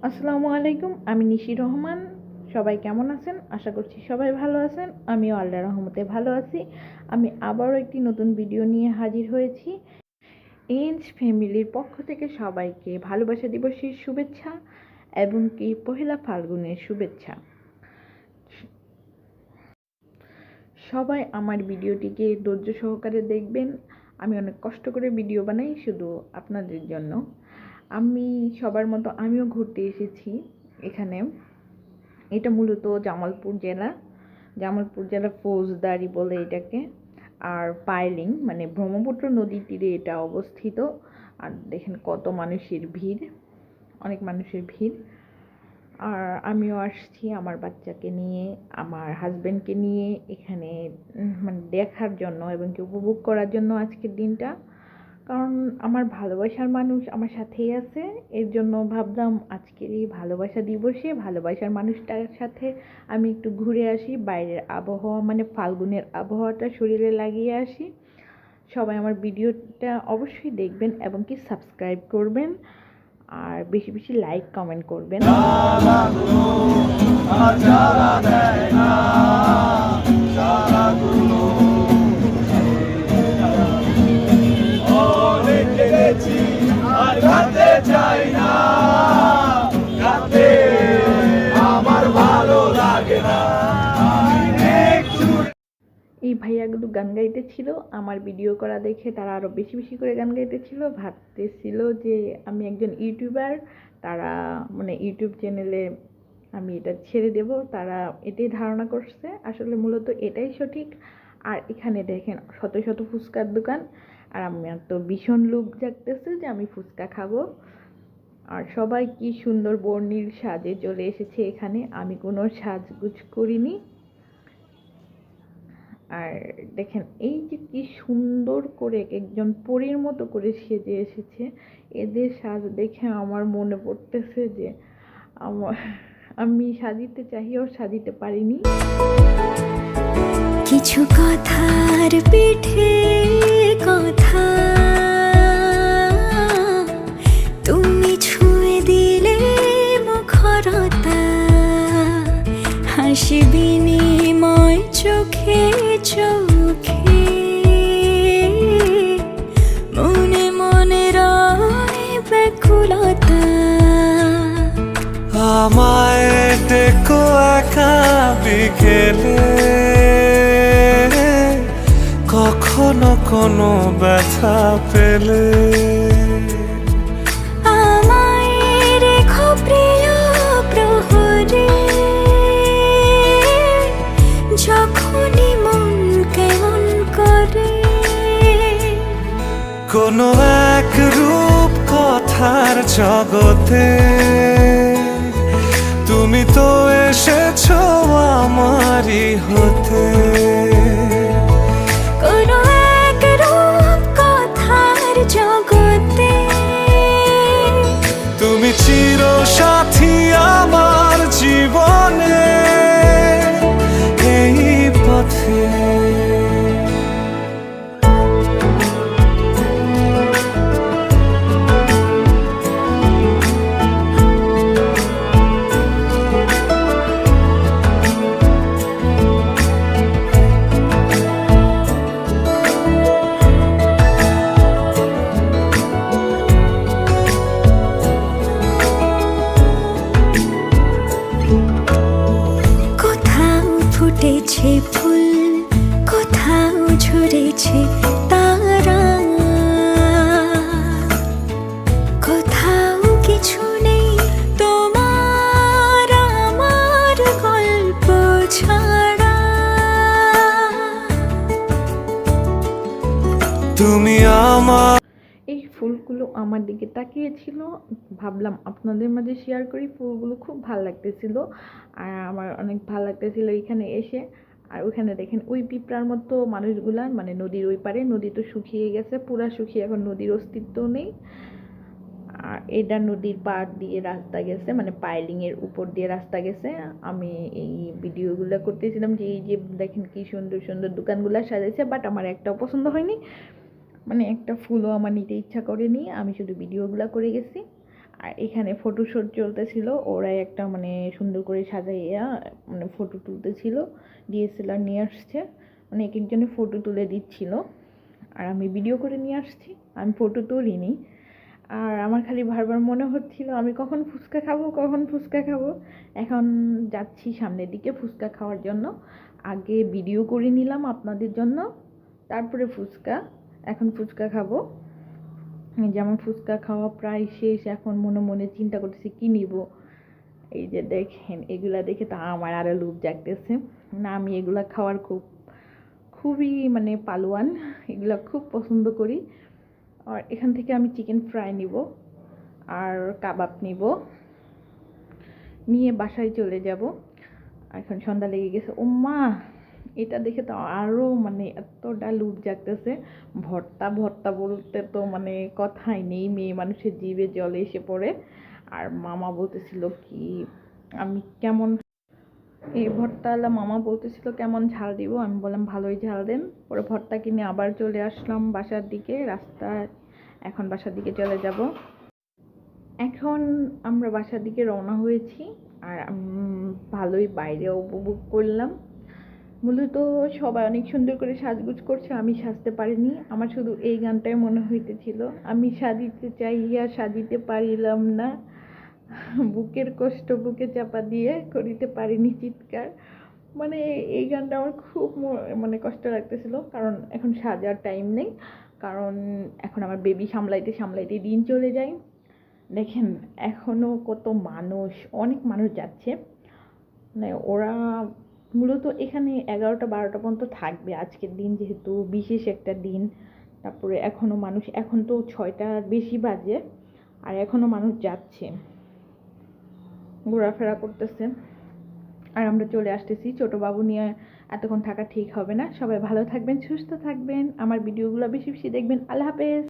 আসসালামু আলাইকুম, আমি নিশি রহমান। সবাই কেমন আছেন? আশা করছি সবাই ভালো আছেন। আমিও আল্লাহর রহমতে ভালো আছি। আমি আবারও একটি নতুন ভিডিও নিয়ে হাজির হয়েছি। এঞ্জ ফ্যামিলির পক্ষ থেকে সবাইকে ভালোবাসা দিবসের শুভেচ্ছা এবং কি পহেলা ফাল্গুনের শুভেচ্ছা। সবাই আমার ভিডিওটিকে ধৈর্য সহকারে দেখবেন। আমি অনেক কষ্ট করে ভিডিও বানাই শুধু আপনাদের জন্য। আমি সবার মতো আমিও ঘুরতে এসেছি এখানে। এটা মূলত জামালপুর জেলা ফৌজদারি বলে এটাকে। আর পাইলিং মানে ব্রহ্মপুত্র নদীর তীরে এটা অবস্থিত। আর দেখেন কত মানুষের ভিড়, অনেক মানুষের ভিড়। আর আমিও আসছি আমার বাচ্চাকে নিয়ে, আমার হাজব্যান্ডকে নিয়ে এখানে মানে দেখার জন্য এবং কি উপভোগ করার জন্য আজকের দিনটা। কারণ আমার ভালোবাসার মানুষ আমার সাথেই আছে, এর জন্য ভাবলাম আজকের এই ভালোবাসা দিবসে ভালোবাসার মানুষটার সাথে আমি একটু ঘুরে আসি, বাইরের আবহাওয়া মানে ফাল্গুনের আবহাওয়াটা শরীরে লাগিয়ে আসি। সবাই আমার ভিডিওটা অবশ্যই দেখবেন এবং কি সাবস্ক্রাইব করবেন আর বেশি বেশি লাইক কমেন্ট করবেন। এই ভাইয়াগুলো গান গাইতেছিল, আমার ভিডিও করা দেখে তারা আরও বেশি বেশি করে গান গাইতেছিল। ভাবতেছিল যে আমি একজন ইউটিউবার, তারা মানে ইউটিউব চ্যানেলে আমি এটা ছেড়ে দেব, তারা এটাই ধারণা করছে। আসলে মূলত এটাই সঠিক। আর এখানে দেখেন শত শত ফুচকার দোকান, আর আমার তো ভীষণ লোভ জাগতেছে যে আমি ফুচকা খাবো। আর সবাই কি সুন্দর বর্ণিল সাজে চলে এসেছে এখানে, আমি কোনো সাজগুজ করিনি। আর দেখেন এই যে কি সুন্দর করে একজন পরীর মতো করে সেজে এসেছে। এদের সাজ দেখে আমার মনে পড়তেছে যে আমি সাজিতে চাইও সাজিতে পারিনি। কিছু কথার পিঠে কথা তুমি ছুঁয়ে দিলে মুখরতা, হাসি বিনিময় চোখে চোখে, মনে মনে রয় ব্যাকুলতা। আমায় ডেকো একা বিকেলে, কখনো কোনো ব্যথা পেলে, আমায় রেখো প্রিয় প্রহরে, যখনই মন কেমন করে। কোনো এক রূপ কথার জগতে তুমি তো এসেছো আমারই হতে। কোনো এক রূপ কথার জগতে তুমি চির সাথী আমার জীবনে এই পথে। কোথাও ফুটেছে ফুল, কোথাও ঝরেছে তারা, কোথাও কিছু নেই তোমার আমার গল্প ছাড়া। তুমি আমার এই ফুলগুলো আমার দিকে তাকিয়েছিল, ভাবলাম আপনাদের মাঝে শেয়ার করি। ফুলগুলো খুব ভালো লাগতেছিল আর আমার অনেক ভালো লাগতেছিল এখানে এসে। আর ওইখানে দেখেন ওই পিঁপড়ার মতো মানুষগুলা মানে নদীর ওই পারে, নদী তো শুকিয়ে গেছে, পুরা শুকিয়ে এখন নদীর অস্তিত্ব নেই। আর এটা নদীর পাড় দিয়ে রাস্তা গেছে, মানে পাইলিংয়ের উপর দিয়ে রাস্তা গেছে। আমি এই ভিডিওগুলো করতেছিলাম যে এই যে দেখেন কি সুন্দর সুন্দর দোকানগুলো সাজাইছে, বাট আমার একটাও পছন্দ হয়নি, মানে একটা ফুলও আমার নিতে ইচ্ছা করেনি, আমি শুধু ভিডিওগুলো করে গেছি। আর এখানে ফটোশ্যুট চলতেছিল, ওরাই একটা মানে সুন্দর করে সাজাইয়া মানে ফটো তুলতেছিল, ডিএসএলআর নিয়ে আসছে, মানে এক একজনে ফটো তুলে দিচ্ছিল আর আমি ভিডিও করে নিয়ে আসছি, আমি ফটো তুলিনি। আর আমার খালি বারবার মনে হচ্ছিল আমি কখন ফুচকা খাবো, কখন ফুচকা খাবো। এখন যাচ্ছি সামনের দিকে ফুচকা খাওয়ার জন্য, আগে ভিডিও করে নিলাম আপনাদের জন্য, তারপরে ফুচকা। এখন ফুচকা খাবো। যেমন ফুচকা খাওয়া প্রায় শেষ, এখন মনে মনে চিন্তা করতেছি কি নিব। এই যে দেখেন, এগুলা দেখে তো আমার আরো লোভ জাগতেছে না, আমি এগুলা খাওয়ার খুবই মানে পালোয়ান, এগুলা খুব পছন্দ করি। আর এখান থেকে আমি চিকেন ফ্রাই নিব আর কাবাব নিব, নিয়ে বাসায় চলে যাব। এখন সন্ধ্যা লেগে গেছে, ও মা এটা দেখে তো আরও মানে এতটা লোভ জাগতেছে। ভর্তা ভর্তা বলতে তো মানে কথাই নেই, মেয়ে মানুষের জিভে জলে এসে পড়ে। আর মামা বলতেছিল কি আমি কেমন, এই ভর্তাওয়ালা মামা বলতেছিল কেমন ঝাল দিব, আমি বললাম ভালোই ঝাল দেন। পরে ভর্তা কিনে আবার চলে আসলাম বাসার দিকে, রাস্তায় এখন বাসার দিকে চলে যাব। এখন আমরা বাসার দিকে রওনা হয়েছি, আর ভালোই বাইরে উপভোগ করলাম। মূলত সবাই অনেক সুন্দর করে সাজগুজ করছে, আমি সাজতে পারিনি। আমার শুধু এই গানটাই মনে হইতেছিল, আমি সাজিতে চাইয়া সাজিতে পারিলাম না, বুকের কষ্ট বুকে চাপা দিয়ে করিতে পারিনি চিৎকার। মানে এই গানটা আমার খুব মানে কষ্ট লাগতেছিল, কারণ এখন সাজার টাইম নেই, কারণ এখন আমার বেবি সামলাইতে সামলাইতে দিন চলে যায়। দেখেন এখনও কত মানুষ, অনেক মানুষ যাচ্ছে, মানে ওরা মূলত এখানে 11টা-12টা পর্যন্ত থাকবে আজকের দিন, যেহেতু বিশেষ একটা দিন। তারপরে এখনও মানুষ, এখন তো 6টার বেশি বাজে, আর এখনও মানুষ যাচ্ছে, ঘোরাফেরা করতেছে। আর আমরা চলে আসতেছি, ছোটো বাবু নিয়ে এতক্ষণ থাকা ঠিক হবে না। সবাই ভালো থাকবেন, সুস্থ থাকবেন, আমার ভিডিওগুলো বেশি বেশি দেখবেন। আল্লাহ হাফেজ।